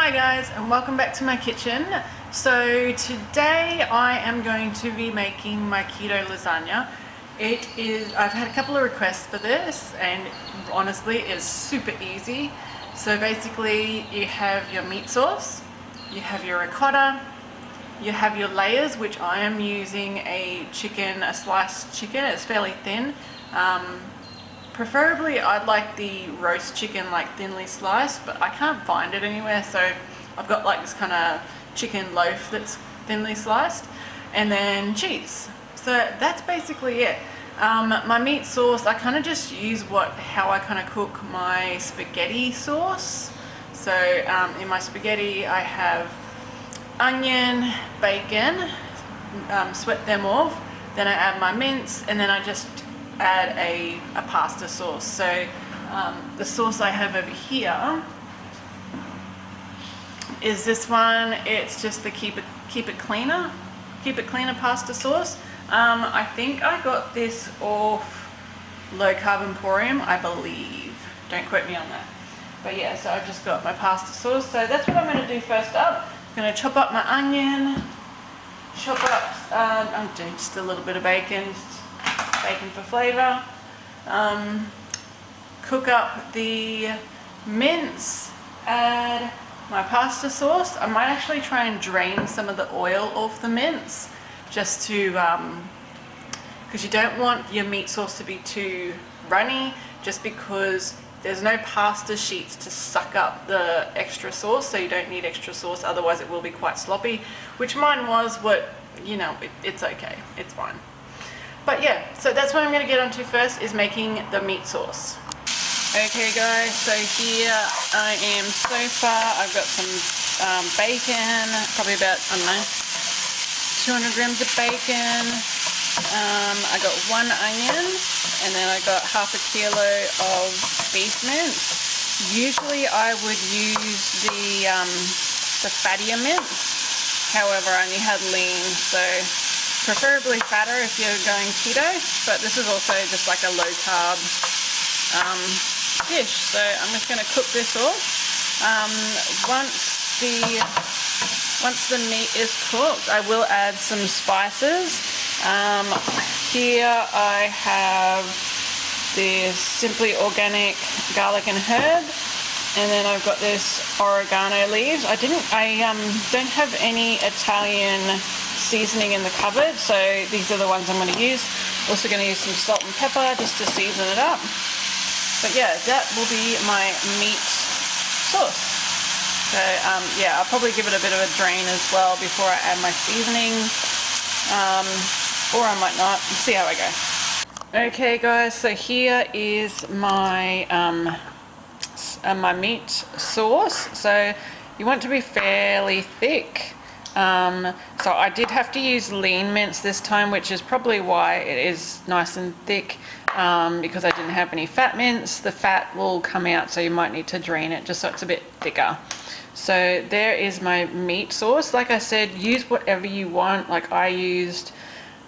Hi guys, and welcome back to my kitchen. So today I am going to be making my keto lasagna. I've had a couple of requests for this, and honestly it's super easy. So basically you have your meat sauce, you have your ricotta, you have your layers, which I am using a sliced chicken. It's fairly thin. Preferably I'd like the roast chicken like thinly sliced, but I can't find it anywhere, so I've got like this kind of chicken loaf that's thinly sliced, and then cheese. So that's basically it. My meat sauce, I kind of just use how I kind of cook my spaghetti sauce. So in my spaghetti I have onion, bacon, sweat them off, then I add my mince, and then I just add a pasta sauce. So the sauce I have over here is this one. It's just the keep it cleaner pasta sauce. I think I got this off Low Carb Emporium, I believe. Don't quote me on that. But yeah, so I've just got my pasta sauce. So that's what I'm going to do first up. I'm going to chop up my onion, chop up, I'm doing just a little bit of bacon for flavor. Cook up the mince, add my pasta sauce. I might actually try and drain some of the oil off the mince, just to, because you don't want your meat sauce to be too runny, just because there's no pasta sheets to suck up the extra sauce, so you don't need extra sauce, otherwise it will be quite sloppy, which mine was, it's okay, it's fine. But yeah, so that's what I'm going to get onto first, is making the meat sauce. Okay guys, so here I am so far. I've got some bacon, probably about, I don't know, 200 grams of bacon. I got one onion, and then I got half a kilo of beef mince. Usually I would use the fattier mince, however I only had lean, so preferably fatter if you're going keto, but this is also just like a low carb dish. So I'm just going to cook this off. Once the meat is cooked, I will add some spices. Here I have this Simply Organic garlic and herb, and then I've got this oregano leaves. I don't have any Italian seasoning in the cupboard, so these are the ones I'm going to use. Also going to use some salt and pepper just to season it up. But yeah, that will be my meat sauce. So yeah, I'll probably give it a bit of a drain as well before I add my seasoning, or I might not. See how I go. Okay guys, so here is my my meat sauce. So you want to be fairly thick. So I did have to use lean mince this time, which is probably why it is nice and thick, because I didn't have any fat mince. The fat will come out, so you might need to drain it just so it's a bit thicker. So there is my meat sauce. Like I said, use whatever you want. Like I used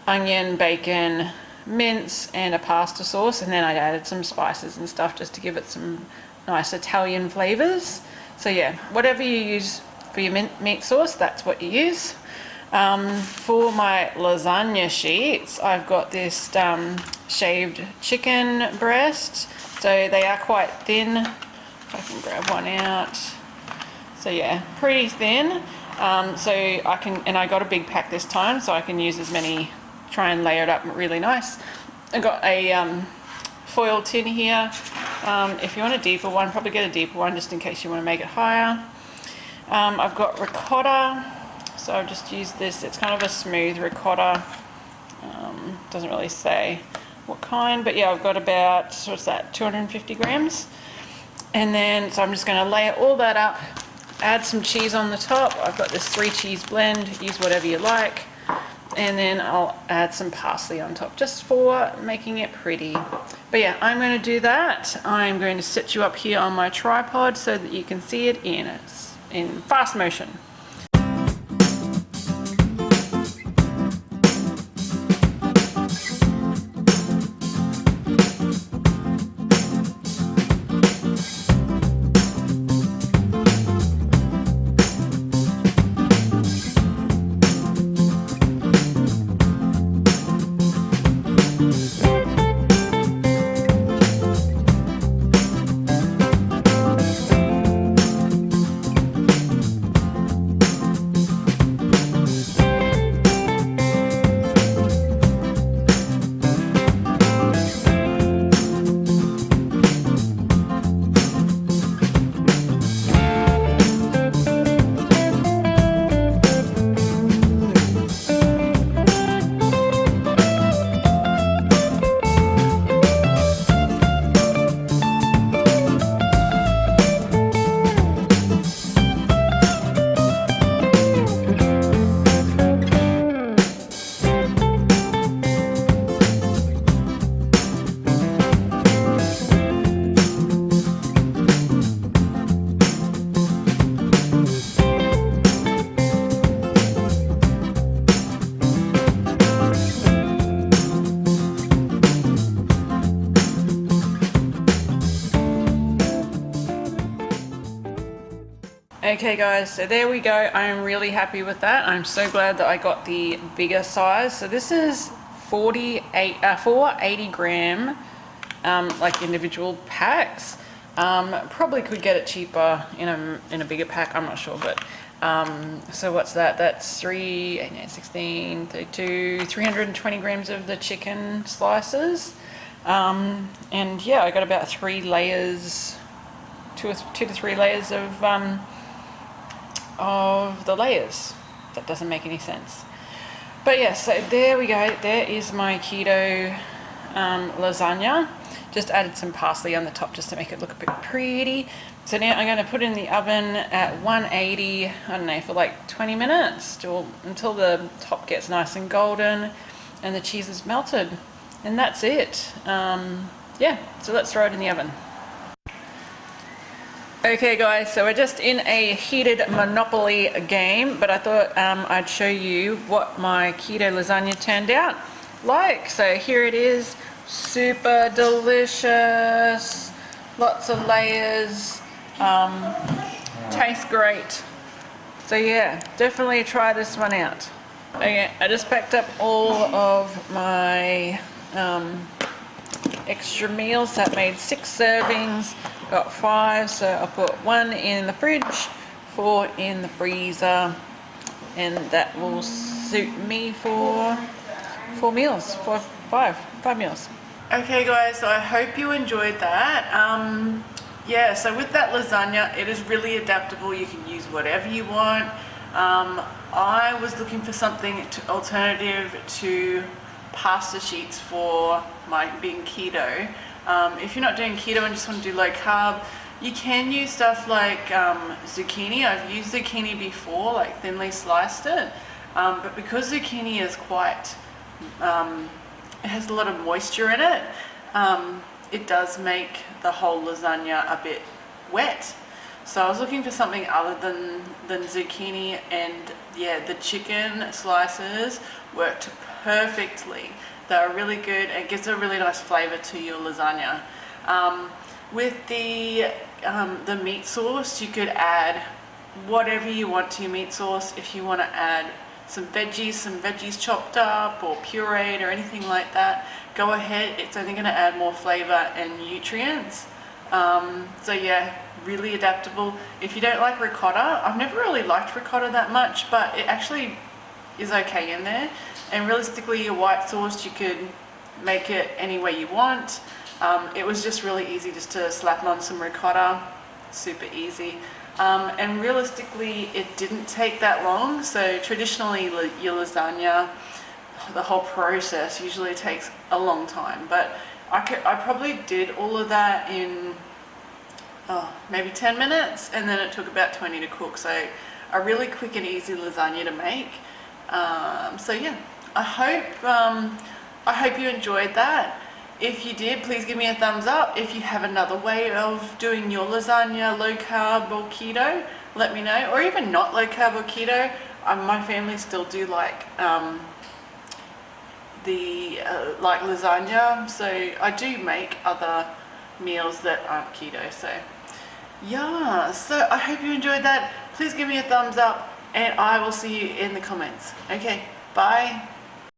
onion, bacon, mince, and a pasta sauce, and then I added some spices and stuff just to give it some nice Italian flavors. So yeah, whatever you use for your meat sauce, that's what you use. For my lasagna sheets, I've got this shaved chicken breast. So they are quite thin. If I can grab one out. So yeah, pretty thin. So I got a big pack this time, so I can use as many, try and layer it up really nice. I got a foil tin here. If you want a deeper one, probably get a deeper one just in case you want to make it higher. I've got ricotta, so I've just used this. It's kind of a smooth ricotta. Doesn't really say what kind, but yeah, I've got about, what's that, 250 grams. And then, so I'm just going to layer all that up, add some cheese on the top. I've got this 3 cheese blend, use whatever you like. And then I'll add some parsley on top, just for making it pretty. But yeah, I'm going to do that. I'm going to set you up here on my tripod so that you can see it in fast motion. Okay guys, so there we go. I'm really happy with that. I'm so glad that I got the bigger size. So this is 4 80 gram like individual packs. Probably could get it cheaper in a bigger pack, I'm not sure, but so what's that? That's 3, 8, 9, 16, 32, 320 grams of the chicken slices. And yeah, I got about 3 layers, 2 to 3 layers of the layers. That doesn't make any sense. But yeah, so there we go. There is my keto lasagna. Just added some parsley on the top just to make it look a bit pretty. So now I'm going to put it in the oven at 180, I don't know, for like 20 minutes until the top gets nice and golden and the cheese is melted. And that's it. Yeah, so let's throw it in the oven. Okay guys, so we're just in a heated Monopoly game, but I thought I'd show you what my keto lasagna turned out like. So here it is, super delicious, lots of layers, tastes great. So yeah, definitely try this one out. Okay, I just packed up all of my extra meals. That made 6 servings, got 5, so I'll put 1 in the fridge, 4 in the freezer, and that will suit me for 4 meals, 5 meals. Okay guys, so I hope you enjoyed that. Yeah, so with that lasagna, it is really adaptable. You can use whatever you want. I was looking for something alternative to pasta sheets for my being keto. If you're not doing keto and just want to do low carb, you can use stuff like zucchini. I've used zucchini before, like thinly sliced it, but because zucchini is quite, it has a lot of moisture in it, it does make the whole lasagna a bit wet. So I was looking for something other than zucchini, and yeah, the chicken slices worked perfectly. They're really good. It gives a really nice flavor to your lasagna. With the meat sauce, you could add whatever you want to your meat sauce. If you want to add some veggies chopped up or pureed or anything like that, go ahead. It's only going to add more flavor and nutrients. So yeah, really adaptable. If you don't like ricotta, I've never really liked ricotta that much, but it actually is okay in there. And realistically, your white sauce, you could make it any way you want. It was just really easy just to slap on some ricotta, super easy. And realistically, it didn't take that long. So traditionally, your lasagna, the whole process usually takes a long time. But I probably did all of that in maybe 10 minutes, and then it took about 20 to cook. So a really quick and easy lasagna to make. So yeah, I hope you enjoyed that. If you did, please give me a thumbs up. If you have another way of doing your lasagna, low carb or keto, let me know. Or even not low carb or keto. My family still do like like lasagna, so I do make other meals that aren't keto. So yeah, so I hope you enjoyed that. Please give me a thumbs up, and I will see you in the comments. Okay, bye.